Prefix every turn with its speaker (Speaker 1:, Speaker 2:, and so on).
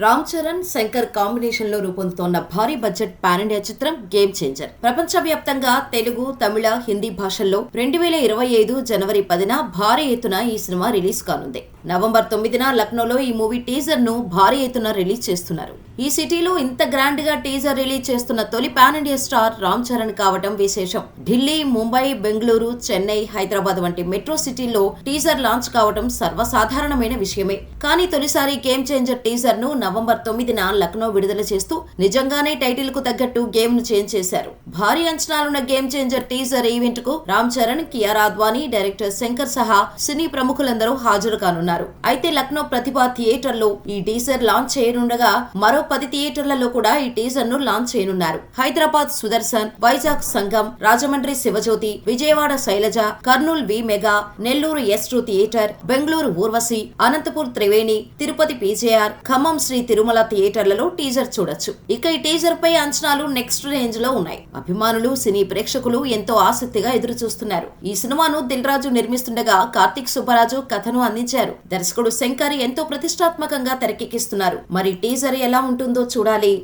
Speaker 1: Ram Charan, Shankar combination లో రూపొందుతోన్న భారీ budget pan India చిత్రం గేమ్ చేంజర్. ప్రపంచవ్యాప్తంగా తెలుగు, తమిళ, హిందీ భాషల్లో 2025 జనవరి 10న భారీ ఎత్తున ఈ సినిమా రిలీజ్ కానుంది. నవంబర్ 9న లక్నోలో ఈ మూవీ టీజర్ ను భారీ ఎత్తున రిలీజ్ చేస్తున్నారు. ఈ సిటీలో ఇంత గ్రాండ్ గా టీజర్ రిలీజ్ చేస్తున్న తొలి pan India star Ram Charan కావడం విశేషం. ఢిల్లీ, ముంబై, బెంగళూరు, చెన్నై, హైదరాబాద్ వంటి మెట్రో సిటీల్లో టీజర్ లాంచ్ కావడం సర్వసాధారణమైన విషయమే. కానీ తొలిసారి గేమ్ చేంజర్ టీజర్ ను నవంబర్ 9న లక్నో విడుదల చేస్తూ నిజంగానే టైటిల్ కు తగ్గట్టు గేమ్ ను చేంజ్ చేశారు. భారీ అంచనాలున్న గేమ్ చేంజర్ టీజర్ ఈవెంట్ కు రామ్ చరణ్, కియారా అద్వానీ, డైరెక్టర్ శంకర్ సహా సినీ ప్రముఖులందరూ హాజరు కానున్నారు. అయితే లక్నో ప్రతిభా థియేటర్ లో ఈ టీజర్ లాంచ్ చేయనుండగా మరో 10 థియేటర్లలో కూడా ఈ టీజర్ ను లాంచ్ చేయనున్నారు. Hyderabad Sudarshan, Vizag Sangam, Rajahmundry Shivajyothi, Vijayawada Sailaja, Kurnool V Mega, Nellore S2 theatre, Bengaluru Urvashi, Anantapur Triveni, Tirupati PJR, Khammam Sri Tirumala థియేటర్లలో టీజర్ చూడొచ్చు. ఇక ఈ టీజర్ పై అంచనాలు నెక్స్ట్ రేంజ్ లో ఉన్నాయి. అభిమానులు, సినీ ప్రేక్షకులు ఎంతో ఆసక్తిగా ఎదురు చూస్తున్నారు. ఈ సినిమాను దిల్ రాజు నిర్మిస్తుండగా కార్తిక్ సుబ్బరాజు కథను అందించారు. దర్శకుడు శంకర్ ఎంతో ప్రతిష్టాత్మకంగా తెరకెక్కిస్తున్నారు. మరి టీజర్ ఎలా ఉంటుందో చూడాలి.